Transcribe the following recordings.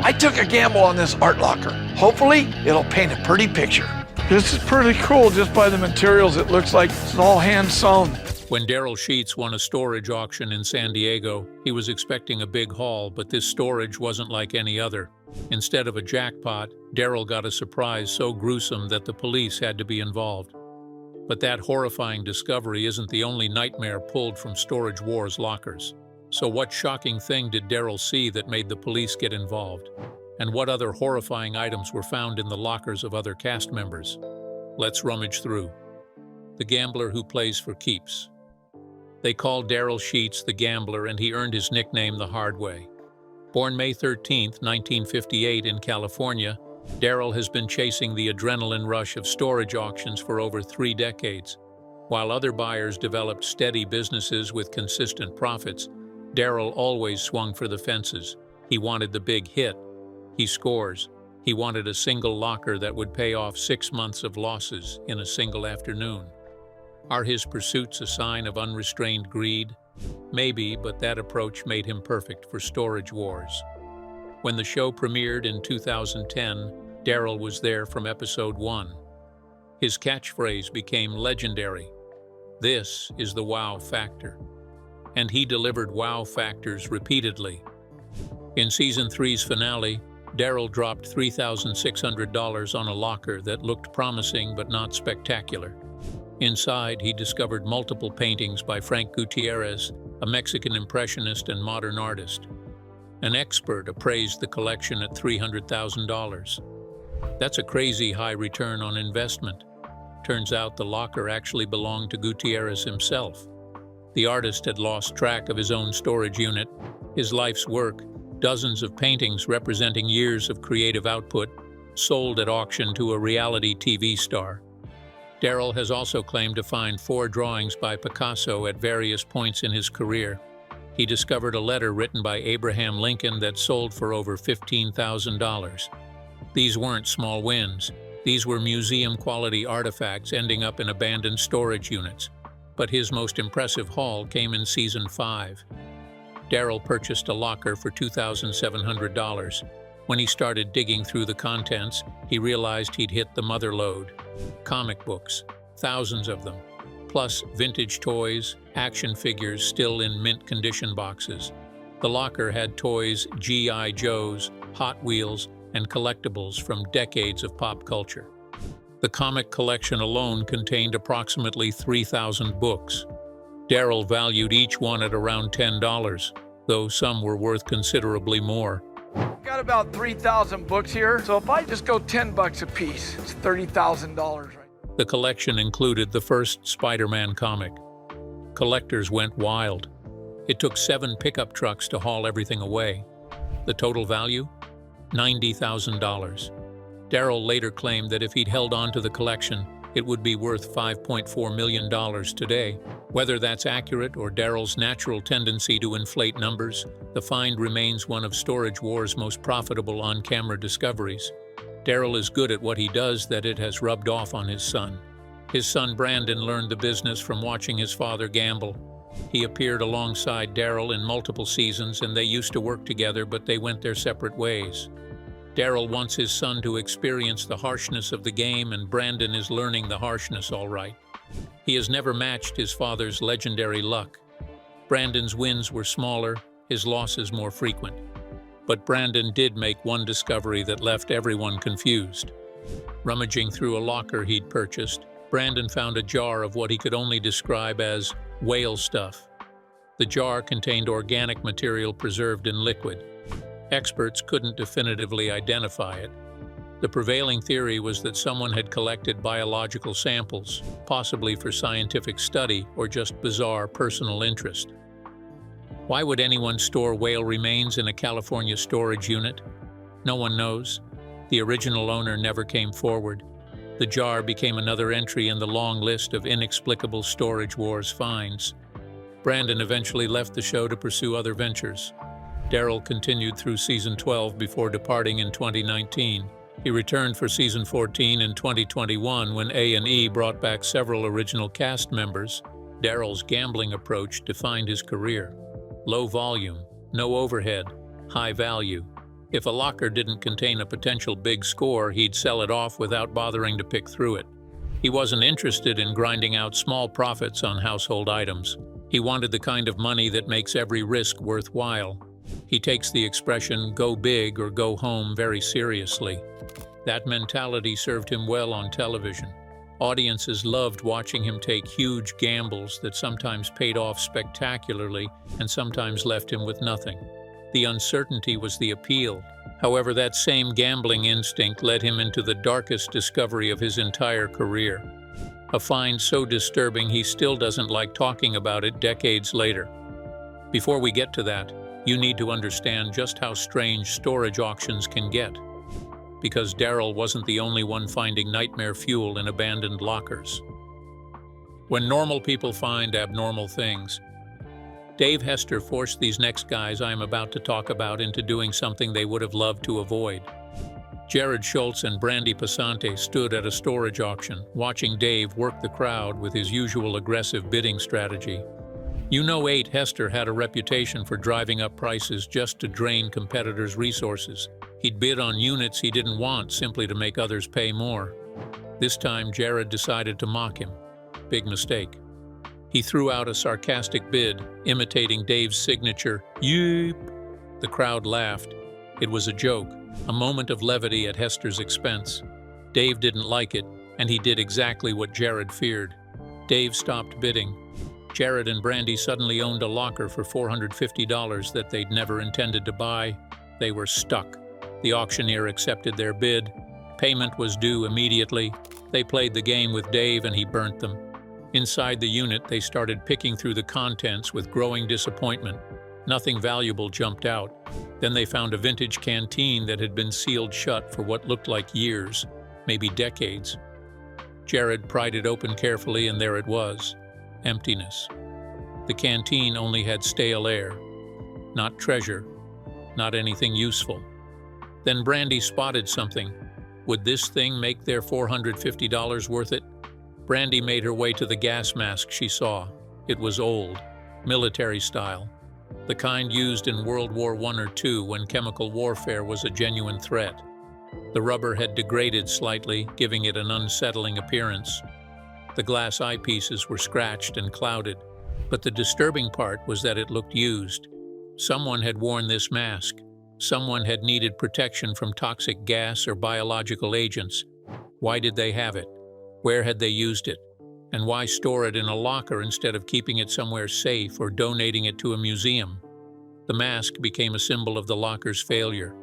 I took a gamble on this art locker. Hopefully, it'll paint a pretty picture. This is pretty cool just by the materials. It looks like it's all hand sewn. When Darrell Sheets won a storage auction in San Diego, he was expecting a big haul, but this storage wasn't like any other. Instead of a jackpot, Darrell got a surprise so gruesome that the police had to be involved. But that horrifying discovery isn't the only nightmare pulled from Storage Wars lockers. So what shocking thing did Darrell see that made the police get involved? And what other horrifying items were found in the lockers of other cast members? Let's rummage through. The gambler who plays for keeps. They called Darrell Sheets the Gambler, and he earned his nickname the hard way. Born May 13, 1958 in California, Darrell has been chasing the adrenaline rush of storage auctions for over 3 decades. While other buyers developed steady businesses with consistent profits, Darrell always swung for the fences. He wanted the big hit. He scores. He wanted a single locker that would pay off 6 months of losses in a single afternoon. Are his pursuits a sign of unrestrained greed? Maybe, but that approach made him perfect for Storage Wars. When the show premiered in 2010, Darrell was there from episode 1. His catchphrase became legendary. This is the wow factor. And he delivered wow factors repeatedly. In season 3's finale, Darrell dropped $3,600 on a locker that looked promising but not spectacular. Inside, he discovered multiple paintings by Frank Gutierrez, a Mexican impressionist and modern artist. An expert appraised the collection at $300,000. That's a crazy high return on investment. Turns out the locker actually belonged to Gutierrez himself. The artist had lost track of his own storage unit, his life's work, dozens of paintings representing years of creative output, sold at auction to a reality TV star. Darrell has also claimed to find 4 drawings by Picasso at various points in his career. He discovered a letter written by Abraham Lincoln that sold for over $15,000. These weren't small wins. These were museum-quality artifacts ending up in abandoned storage units. But his most impressive haul came in season 5. Darrell purchased a locker for $2,700. When he started digging through the contents, he realized he'd hit the mother lode. Comic books, thousands of them, plus vintage toys, action figures still in mint condition boxes. The locker had toys, G.I. Joes, Hot Wheels, and collectibles from decades of pop culture. The comic collection alone contained approximately 3,000 books. Darrell valued each one at around $10, though some were worth considerably more. Got about 3,000 books here, so if I just go $10 a piece, it's $30,000 right. The collection included the first Spider-Man comic. Collectors went wild. It took 7 pickup trucks to haul everything away. The total value? $90,000. Darrell later claimed that if he'd held on to the collection, it would be worth $5.4 million today. Whether that's accurate or Darrell's natural tendency to inflate numbers, the find remains one of Storage Wars' most profitable on-camera discoveries. Darrell is good at what he does that it has rubbed off on his son. His son Brandon learned the business from watching his father gamble. He appeared alongside Darrell in multiple seasons, and they used to work together, but they went their separate ways. Darrell wants his son to experience the harshness of the game, and Brandon is learning the harshness all right. He has never matched his father's legendary luck. Brandon's wins were smaller, his losses more frequent. But Brandon did make one discovery that left everyone confused. Rummaging through a locker he'd purchased, Brandon found a jar of what he could only describe as whale stuff. The jar contained organic material preserved in liquid. Experts couldn't definitively identify it. The prevailing theory was that someone had collected biological samples, possibly for scientific study or just bizarre personal interest. Why would anyone store whale remains in a California storage unit? No one knows. The original owner never came forward. The jar became another entry in the long list of inexplicable Storage Wars finds. Brandon eventually left the show to pursue other ventures. Darrell continued through season 12 before departing in 2019. He returned for season 14 in 2021 when A&E brought back several original cast members. Darrell's gambling approach defined his career. Low volume, no overhead, high value. If a locker didn't contain a potential big score, he'd sell it off without bothering to pick through it. He wasn't interested in grinding out small profits on household items. He wanted the kind of money that makes every risk worthwhile. He takes the expression "go big or go home" very seriously. That mentality served him well on television. Audiences loved watching him take huge gambles that sometimes paid off spectacularly and sometimes left him with nothing. The uncertainty was the appeal. However, that same gambling instinct led him into the darkest discovery of his entire career. A find so disturbing he still doesn't like talking about it decades later. Before we get to that, you need to understand just how strange storage auctions can get. Because Darrell wasn't the only one finding nightmare fuel in abandoned lockers. When normal people find abnormal things, Dave Hester forced these next guys I am about to talk about into doing something they would have loved to avoid. Jared Schultz and Brandy Passante stood at a storage auction, watching Dave work the crowd with his usual aggressive bidding strategy. You know, Hester had a reputation for driving up prices just to drain competitors' resources. He'd bid on units he didn't want simply to make others pay more. This time, Jared decided to mock him. Big mistake. He threw out a sarcastic bid, imitating Dave's signature, "Yeep." The crowd laughed. It was a joke, a moment of levity at Hester's expense. Dave didn't like it, and he did exactly what Jared feared. Dave stopped bidding. Jared and Brandy suddenly owned a locker for $450 that they'd never intended to buy. They were stuck. The auctioneer accepted their bid. Payment was due immediately. They played the game with Dave and he burnt them. Inside the unit, they started picking through the contents with growing disappointment. Nothing valuable jumped out. Then they found a vintage canteen that had been sealed shut for what looked like years, maybe decades. Jared pried it open carefully and there it was. Emptiness. The canteen only had stale air. Not treasure. Not anything useful. Then Brandy spotted something. Would this thing make their $450 worth it? Brandy made her way to the gas mask she saw. It was old, military style, the kind used in World War I or II when chemical warfare was a genuine threat. The rubber had degraded slightly, giving it an unsettling appearance. The glass eyepieces were scratched and clouded, but the disturbing part was that it looked used. Someone had worn this mask. Someone had needed protection from toxic gas or biological agents. Why did they have it? Where had they used it? And why store it in a locker instead of keeping it somewhere safe or donating it to a museum? The mask became a symbol of the locker's failure.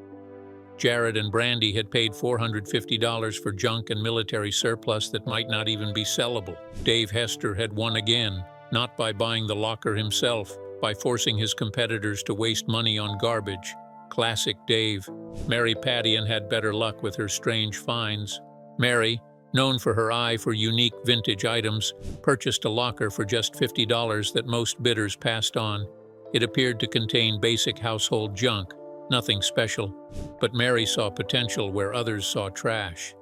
Jared and Brandy had paid $450 for junk and military surplus that might not even be sellable. Dave Hester had won again, not by buying the locker himself, by forcing his competitors to waste money on garbage. Classic Dave. Mary Padian had better luck with her strange finds. Mary, known for her eye for unique vintage items, purchased a locker for just $50 that most bidders passed on. It appeared to contain basic household junk, nothing special, but Mary saw potential where others saw trash.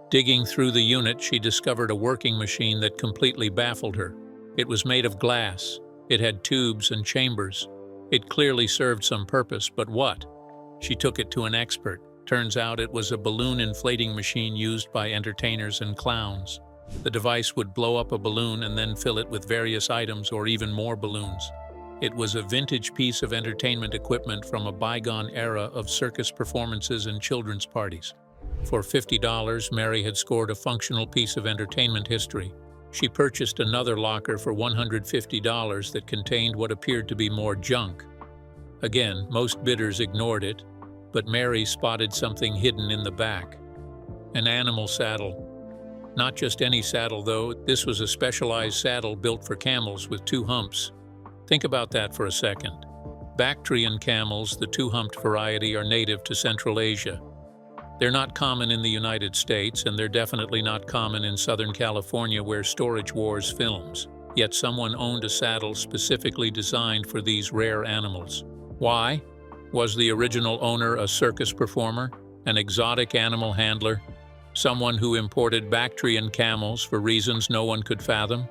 Digging through the unit, she discovered a working machine that completely baffled her. It was made of glass. It had tubes and chambers. It clearly served some purpose, but what? She took it to an expert. Turns out it was a balloon inflating machine used by entertainers and clowns. The device would blow up a balloon and then fill it with various items or even more balloons. It was a vintage piece of entertainment equipment from a bygone era of circus performances and children's parties. For $50, Mary had scored a functional piece of entertainment history. She purchased another locker for $150 that contained what appeared to be more junk. Again, most bidders ignored it, but Mary spotted something hidden in the back. An animal saddle. Not just any saddle, though. This was a specialized saddle built for camels with two humps. Think about that for a second. Bactrian camels, the two-humped variety, are native to Central Asia. They're not common in the United States, and they're definitely not common in Southern California where Storage Wars films. Yet someone owned a saddle specifically designed for these rare animals. Why? Was the original owner a circus performer, an exotic animal handler, someone who imported Bactrian camels for reasons no one could fathom?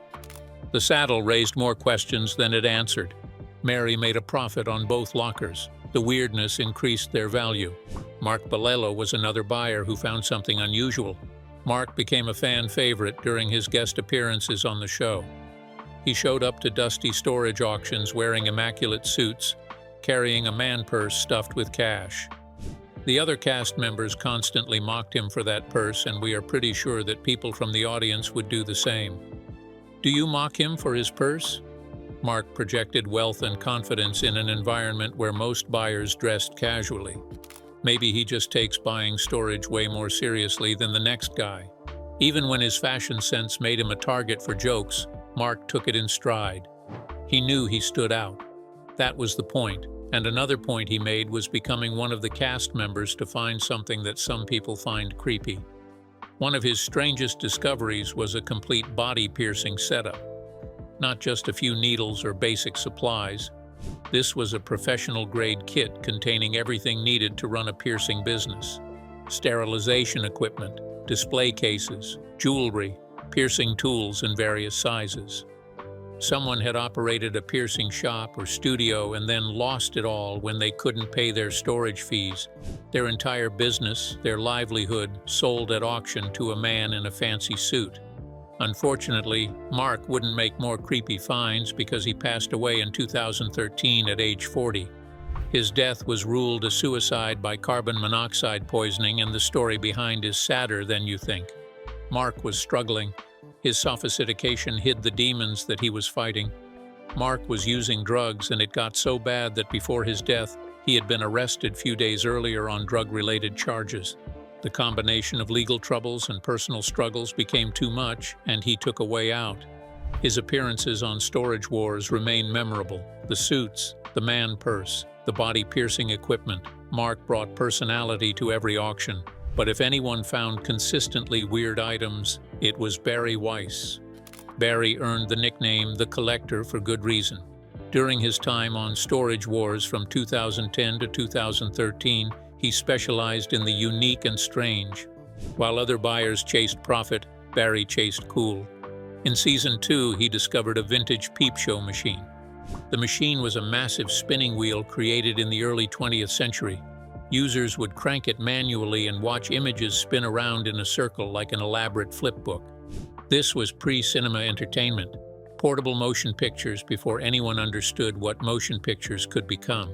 The saddle raised more questions than it answered. Mary made a profit on both lockers. The weirdness increased their value. Mark Bolello was another buyer who found something unusual. Mark became a fan favorite during his guest appearances on the show. He showed up to dusty storage auctions wearing immaculate suits, carrying a man purse stuffed with cash. The other cast members constantly mocked him for that purse, and we are pretty sure that people from the audience would do the same. Do you mock him for his purse? Mark projected wealth and confidence in an environment where most buyers dressed casually. Maybe he just takes buying storage way more seriously than the next guy. Even when his fashion sense made him a target for jokes, Mark took it in stride. He knew he stood out. That was the point, and another point he made was becoming one of the cast members to find something that some people find creepy. One of his strangest discoveries was a complete body piercing setup. Not just a few needles or basic supplies. This was a professional-grade kit containing everything needed to run a piercing business. Sterilization equipment, display cases, jewelry, piercing tools in various sizes. Someone had operated a piercing shop or studio and then lost it all when they couldn't pay their storage fees. Their entire business, their livelihood, sold at auction to a man in a fancy suit. Unfortunately, Mark wouldn't make more creepy finds because he passed away in 2013 at age 40. His death was ruled a suicide by carbon monoxide poisoning, and the story behind is sadder than you think. Mark was struggling. His sophistication hid the demons that he was fighting. Mark was using drugs, and it got so bad that before his death, he had been arrested few days earlier on drug-related charges. The combination of legal troubles and personal struggles became too much, and he took a way out. His appearances on Storage Wars remain memorable. The suits, the man purse, the body-piercing equipment. Mark brought personality to every auction. But if anyone found consistently weird items, it was Barry Weiss. Barry earned the nickname The Collector for good reason. During his time on Storage Wars from 2010 to 2013, he specialized in the unique and strange. While other buyers chased profit, Barry chased cool. In Season 2, he discovered a vintage peep show machine. The machine was a massive spinning wheel created in the early 20th century. Users would crank it manually and watch images spin around in a circle like an elaborate flipbook. This was pre-cinema entertainment, portable motion pictures before anyone understood what motion pictures could become.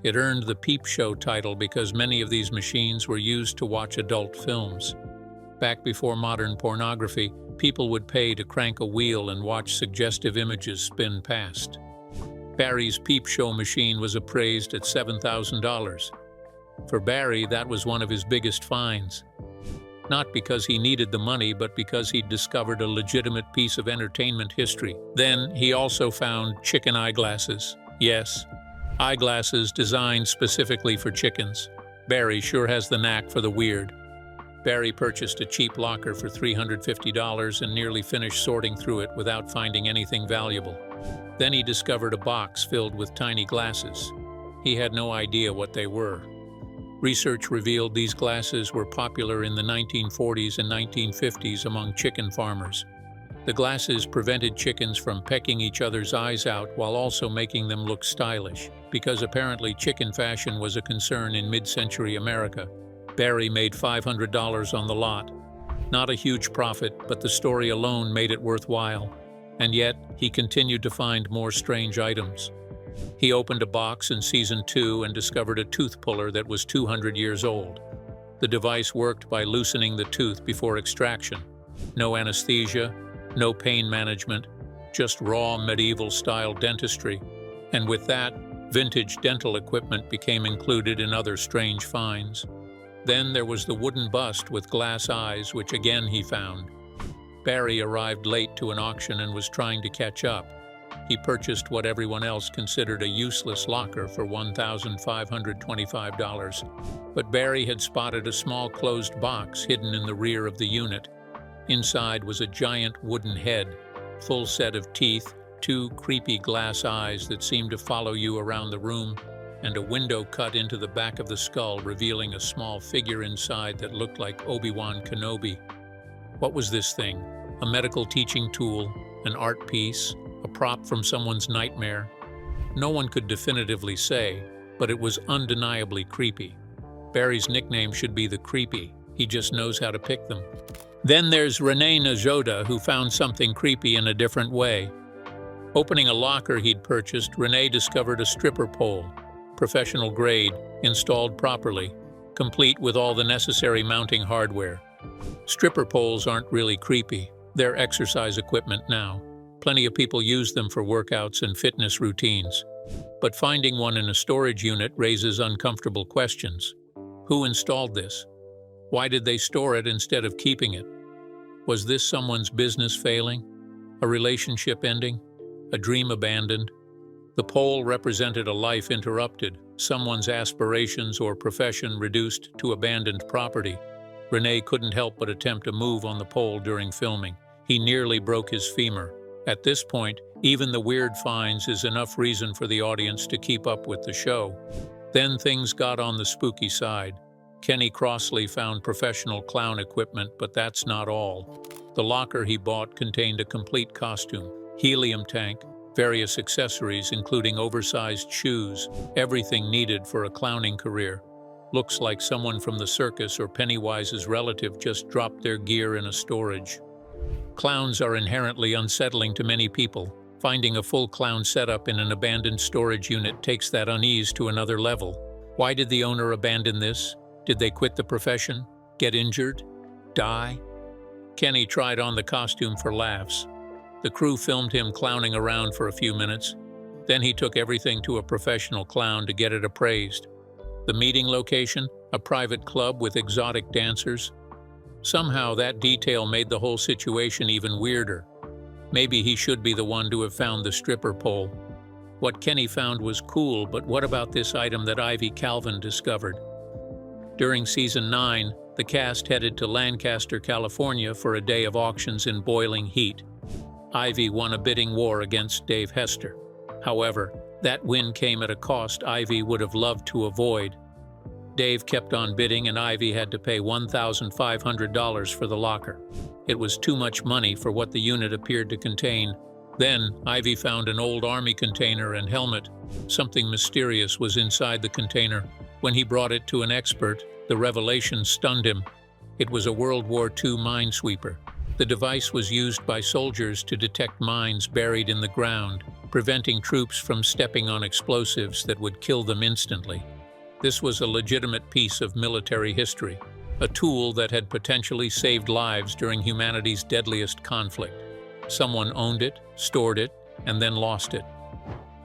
It earned the peep show title because many of these machines were used to watch adult films. Back before modern pornography, people would pay to crank a wheel and watch suggestive images spin past. Barry's peep show machine was appraised at $7,000. For Barry, that was one of his biggest finds. Not because he needed the money, but because he'd discovered a legitimate piece of entertainment history. Then, he also found chicken eyeglasses. Yes, eyeglasses designed specifically for chickens. Barry sure has the knack for the weird. Barry purchased a cheap locker for $350 and nearly finished sorting through it without finding anything valuable. Then he discovered a box filled with tiny glasses. He had no idea what they were. Research revealed these glasses were popular in the 1940s and 1950s among chicken farmers. The glasses prevented chickens from pecking each other's eyes out while also making them look stylish, because apparently chicken fashion was a concern in mid-century America. Barry made $500 on the lot. Not a huge profit, but the story alone made it worthwhile. And yet, he continued to find more strange items. He opened a box in Season 2 and discovered a tooth puller that was 200 years old. The device worked by loosening the tooth before extraction. No anesthesia, no pain management, just raw medieval-style dentistry. And with that, vintage dental equipment became included in other strange finds. Then there was the wooden bust with glass eyes, which again he found. Barry arrived late to an auction and was trying to catch up. He purchased what everyone else considered a useless locker for $1,525. But Barry had spotted a small closed box hidden in the rear of the unit. Inside was a giant wooden head, full set of teeth, two creepy glass eyes that seemed to follow you around the room, and a window cut into the back of the skull revealing a small figure inside that looked like Obi-Wan Kenobi. What was this thing? A medical teaching tool? An art piece? A prop from someone's nightmare? No one could definitively say, but it was undeniably creepy. Barry's nickname should be the Creepy. He just knows how to pick them. Then there's Renee Najoda, who found something creepy in a different way. Opening a locker he'd purchased, Renee discovered a stripper pole, professional grade, installed properly, complete with all the necessary mounting hardware. Stripper poles aren't really creepy. They're exercise equipment now. Plenty of people use them for workouts and fitness routines. But finding one in a storage unit raises uncomfortable questions. Who installed this? Why did they store it instead of keeping it? Was this someone's business failing? A relationship ending? A dream abandoned? The pole represented a life interrupted, someone's aspirations or profession reduced to abandoned property. Renee couldn't help but attempt a move on the pole during filming. He nearly broke his femur. At this point, even the weird finds is enough reason for the audience to keep up with the show. Then things got on the spooky side. Kenny Crossley found professional clown equipment, but that's not all. The locker he bought contained a complete costume, helium tank, various accessories including oversized shoes, everything needed for a clowning career. Looks like someone from the circus or Pennywise's relative just dropped their gear in a storage. Clowns are inherently unsettling to many people. Finding a full clown setup in an abandoned storage unit takes that unease to another level. Why did the owner abandon this? Did they quit the profession? Get injured? Die? Kenny tried on the costume for laughs. The crew filmed him clowning around for a few minutes. Then he took everything to a professional clown to get it appraised. The meeting location? A private club with exotic dancers? Somehow that detail made the whole situation even weirder. Maybe he should be the one to have found the stripper pole. What Kenny found was cool, but what about this item that Ivy Calvin discovered? During season 9, the cast headed to Lancaster, California for a day of auctions in boiling heat. Ivy won a bidding war against Dave Hester. However, that win came at a cost Ivy would have loved to avoid. Dave kept on bidding and Ivy had to pay $1,500 for the locker. It was too much money for what the unit appeared to contain. Then, Ivy found an old army container and helmet. Something mysterious was inside the container. When he brought it to an expert, the revelation stunned him. It was a World War II minesweeper. The device was used by soldiers to detect mines buried in the ground, preventing troops from stepping on explosives that would kill them instantly. This was a legitimate piece of military history, a tool that had potentially saved lives during humanity's deadliest conflict. Someone owned it, stored it, and then lost it.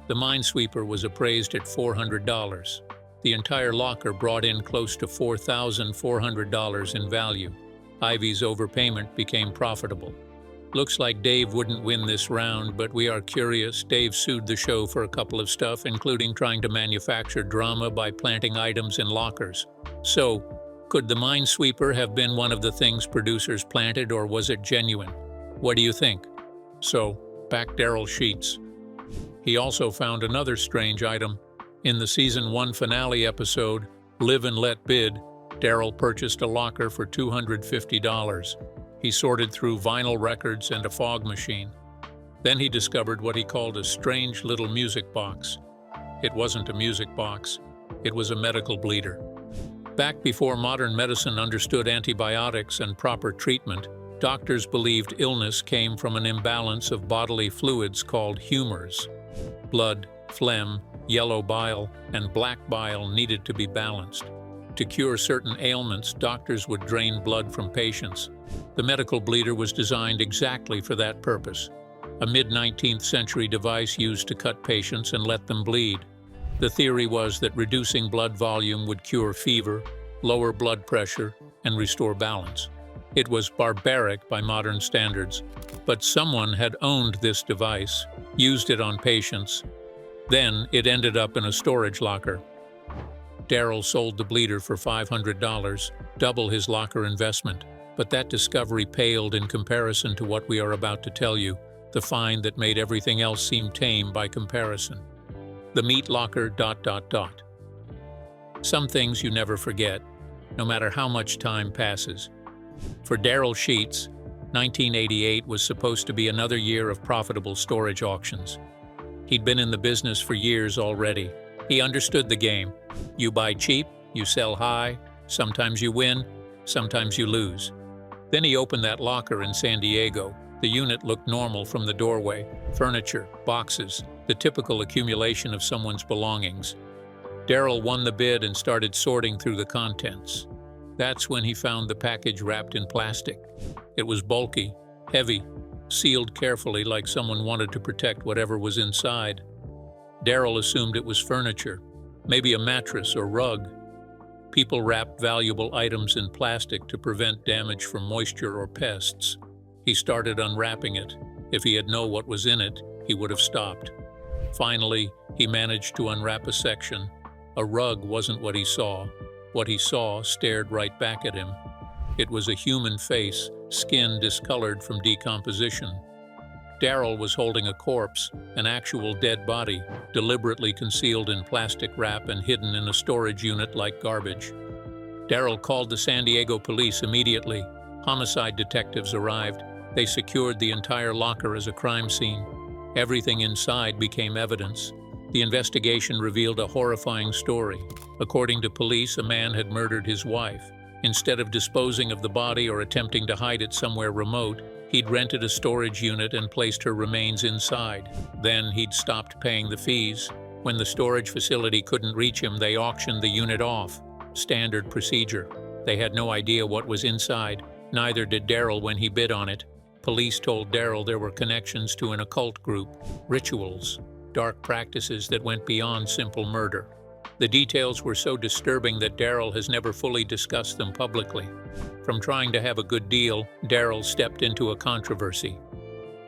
The minesweeper was appraised at $400. The entire locker brought in close to $4,400 in value. Ivy's overpayment became profitable. Looks like Dave wouldn't win this round, but we are curious. Dave sued the show for a couple of stuff, including trying to manufacture drama by planting items in lockers. So, could the minesweeper have been one of the things producers planted, or was it genuine? What do you think? So, back Darrell Sheets. He also found another strange item. In the season 1 finale episode, Live and Let Bid, Darrell purchased a locker for $250. He sorted through vinyl records and a fog machine. Then he discovered what he called a strange little music box. It wasn't a music box. It was a medical bleeder. Back before modern medicine understood antibiotics and proper treatment, doctors believed illness came from an imbalance of bodily fluids called humors. Blood, phlegm, yellow bile, and black bile needed to be balanced. To cure certain ailments, doctors would drain blood from patients. The medical bleeder was designed exactly for that purpose, a mid-19th century device used to cut patients and let them bleed. The theory was that reducing blood volume would cure fever, lower blood pressure, and restore balance. It was barbaric by modern standards, but someone had owned this device, used it on patients. Then it ended up in a storage locker. Darrell sold the bleeder for $500, double his locker investment. But that discovery paled in comparison to what we are about to tell you, the find that made everything else seem tame by comparison. The meat locker ... Some things you never forget, no matter how much time passes. For Darrell Sheets, 1988 was supposed to be another year of profitable storage auctions. He'd been in the business for years already. He understood the game. You buy cheap, you sell high, sometimes you win, sometimes you lose. Then he opened that locker in San Diego. The unit looked normal from the doorway. Furniture, boxes, the typical accumulation of someone's belongings. Darrell won the bid and started sorting through the contents. That's when he found the package wrapped in plastic. It was bulky, heavy, sealed carefully like someone wanted to protect whatever was inside. Darrell assumed it was furniture, maybe a mattress or rug. People wrap valuable items in plastic to prevent damage from moisture or pests. He started unwrapping it. If he had known what was in it, he would have stopped. Finally, he managed to unwrap a section. A rug wasn't what he saw. What he saw stared right back at him. It was a human face, skin discolored from decomposition. Darrell was holding a corpse, an actual dead body, deliberately concealed in plastic wrap and hidden in a storage unit like garbage. Darrell called the San Diego police immediately. Homicide detectives arrived. They secured the entire locker as a crime scene. Everything inside became evidence. The investigation revealed a horrifying story. According to police, a man had murdered his wife. Instead of disposing of the body or attempting to hide it somewhere remote, he'd rented a storage unit and placed her remains inside. Then he'd stopped paying the fees. When the storage facility couldn't reach him, they auctioned the unit off. Standard procedure. They had no idea what was inside. Neither did Darrell when he bid on it. Police told Darrell there were connections to an occult group, rituals, dark practices that went beyond simple murder. The details were so disturbing that Darrell has never fully discussed them publicly. From trying to have a good deal, Darrell stepped into a controversy.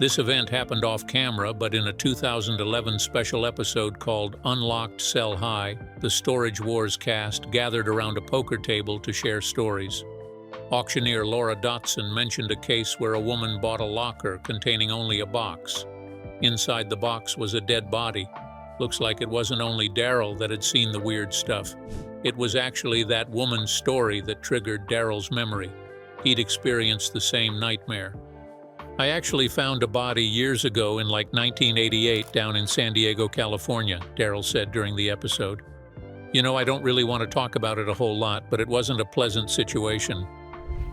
This event happened off camera, but in a 2011 special episode called Unlocked Sell High, the Storage Wars cast gathered around a poker table to share stories. Auctioneer Laura Dotson mentioned a case where a woman bought a locker containing only a box. Inside the box was a dead body. Looks like it wasn't only Darrell that had seen the weird stuff. It was actually that woman's story that triggered Darrell's memory. He'd experienced the same nightmare. I actually found a body years ago in like 1988 down in San Diego, California, Darrell said during the episode. You know, I don't really want to talk about it a whole lot, but it wasn't a pleasant situation.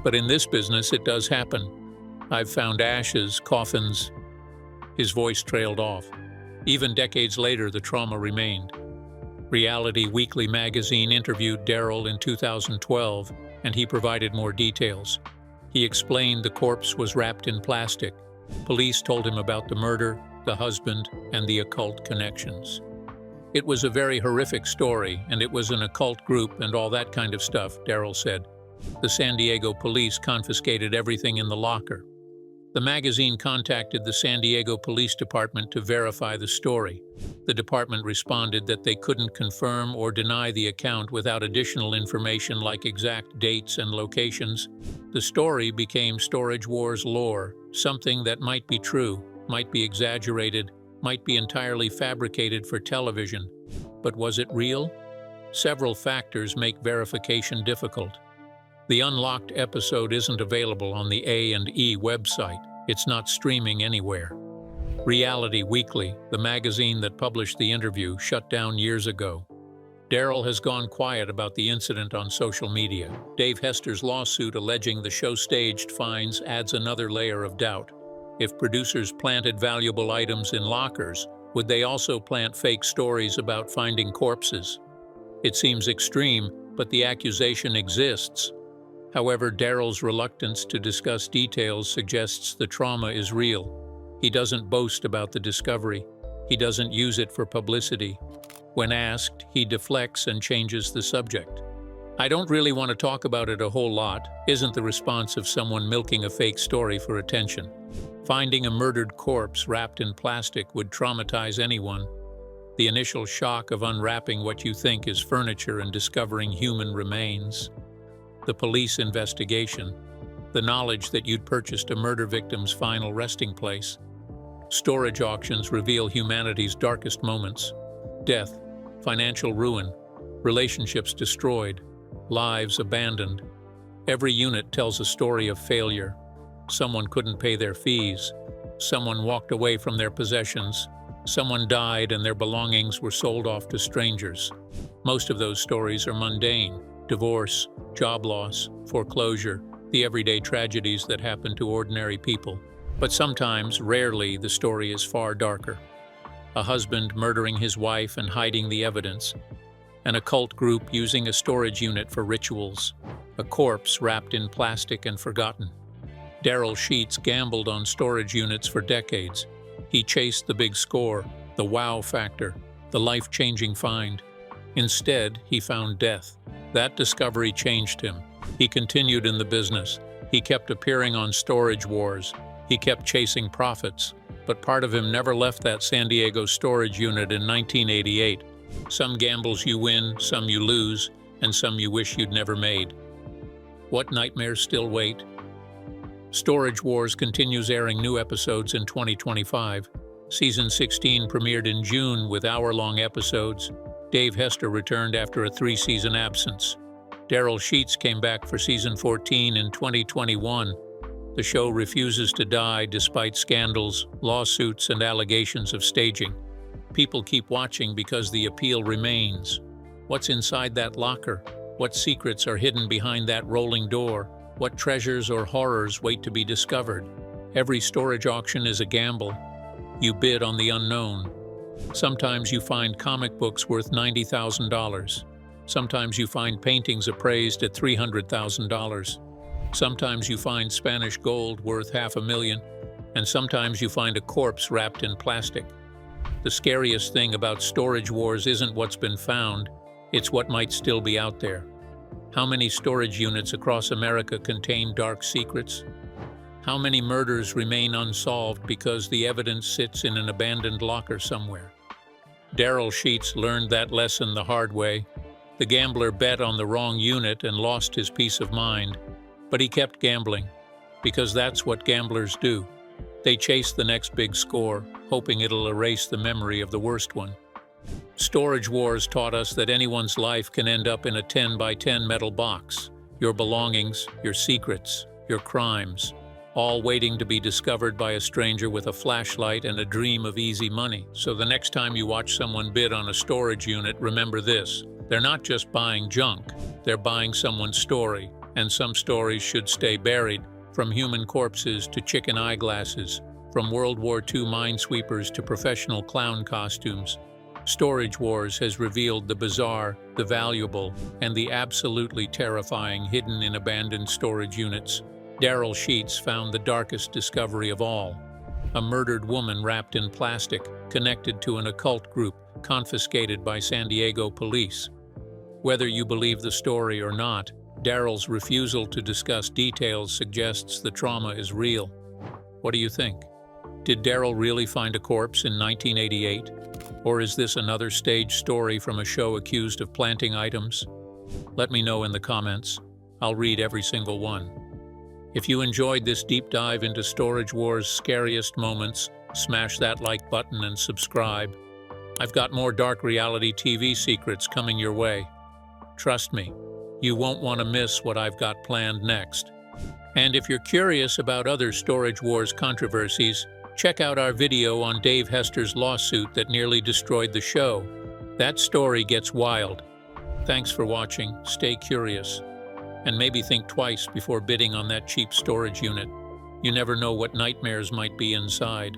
But in this business, it does happen. I've found ashes, coffins. His voice trailed off. Even decades later, the trauma remained. Reality Weekly magazine interviewed Darrell in 2012, and he provided more details. He explained the corpse was wrapped in plastic. Police told him about the murder, the husband, and the occult connections. It was a very horrific story, and it was an occult group and all that kind of stuff, Darrell said. The San Diego police confiscated everything in the locker. The magazine contacted the San Diego Police Department to verify the story. The department responded that they couldn't confirm or deny the account without additional information like exact dates and locations. The story became Storage Wars lore, something that might be true, might be exaggerated, might be entirely fabricated for television. But was it real? Several factors make verification difficult. The unlocked episode isn't available on the A&E website. It's not streaming anywhere. Reality Weekly, the magazine that published the interview, shut down years ago. Darrell has gone quiet about the incident on social media. Dave Hester's lawsuit alleging the show staged finds adds another layer of doubt. If producers planted valuable items in lockers, would they also plant fake stories about finding corpses? It seems extreme, but the accusation exists. However, Darrell's reluctance to discuss details suggests the trauma is real. He doesn't boast about the discovery. He doesn't use it for publicity. When asked, he deflects and changes the subject. I don't really want to talk about it a whole lot, isn't the response of someone milking a fake story for attention. Finding a murdered corpse wrapped in plastic would traumatize anyone. The initial shock of unwrapping what you think is furniture and discovering human remains. The police investigation, the knowledge that you'd purchased a murder victim's final resting place. Storage auctions reveal humanity's darkest moments. Death, financial ruin, relationships destroyed, lives abandoned. Every unit tells a story of failure. Someone couldn't pay their fees. Someone walked away from their possessions. Someone died and their belongings were sold off to strangers. Most of those stories are mundane: divorce, job loss, foreclosure, the everyday tragedies that happen to ordinary people. But sometimes, rarely, the story is far darker. A husband murdering his wife and hiding the evidence. An occult group using a storage unit for rituals. A corpse wrapped in plastic and forgotten. Darrell Sheets gambled on storage units for decades. He chased the big score, the wow factor, the life-changing find. Instead, he found death. That discovery changed him. He continued in the business. He kept appearing on storage wars. He kept chasing profits. But part of him never left that San Diego storage unit in 1988. Some gambles you win, some you lose, and some you wish you'd never made. What nightmares still wait? Storage Wars continues, airing new episodes in 2025. Season 16 premiered in June with hour-long episodes. Dave Hester returned after a 3-season absence. Darrell Sheets came back for Season 14 in 2021. The show refuses to die despite scandals, lawsuits, and allegations of staging. People keep watching because the appeal remains. What's inside that locker? What secrets are hidden behind that rolling door? What treasures or horrors wait to be discovered? Every storage auction is a gamble. You bid on the unknown. Sometimes you find comic books worth $90,000. Sometimes you find paintings appraised at $300,000. Sometimes you find Spanish gold worth $500,000, and sometimes you find a corpse wrapped in plastic. The scariest thing about Storage Wars isn't what's been found, it's what might still be out there. How many storage units across America contain dark secrets? How many murders remain unsolved because the evidence sits in an abandoned locker somewhere? Darrell Sheets learned that lesson the hard way. The gambler bet on the wrong unit and lost his peace of mind. But he kept gambling, because that's what gamblers do. They chase the next big score, hoping it'll erase the memory of the worst one. Storage Wars taught us that anyone's life can end up in a 10 by 10 metal box. Your belongings, your secrets, your crimes, all waiting to be discovered by a stranger with a flashlight and a dream of easy money. So the next time you watch someone bid on a storage unit, remember this: they're not just buying junk, they're buying someone's story. And some stories should stay buried, from human corpses to chicken eyeglasses, from World War II minesweepers to professional clown costumes. Storage Wars has revealed the bizarre, the valuable, and the absolutely terrifying hidden in abandoned storage units. Darrell Sheets found the darkest discovery of all: a murdered woman wrapped in plastic, connected to an occult group, confiscated by San Diego police. Whether you believe the story or not, Darrell's refusal to discuss details suggests the trauma is real. What do you think? Did Darrell really find a corpse in 1988? Or is this another staged story from a show accused of planting items? Let me know in the comments. I'll read every single one. If you enjoyed this deep dive into Storage Wars' scariest moments, smash that like button and subscribe. I've got more dark reality TV secrets coming your way. Trust me, you won't want to miss what I've got planned next. And if you're curious about other Storage Wars controversies, check out our video on Dave Hester's lawsuit that nearly destroyed the show. That story gets wild. Thanks for watching, stay curious, and maybe think twice before bidding on that cheap storage unit. You never know what nightmares might be inside.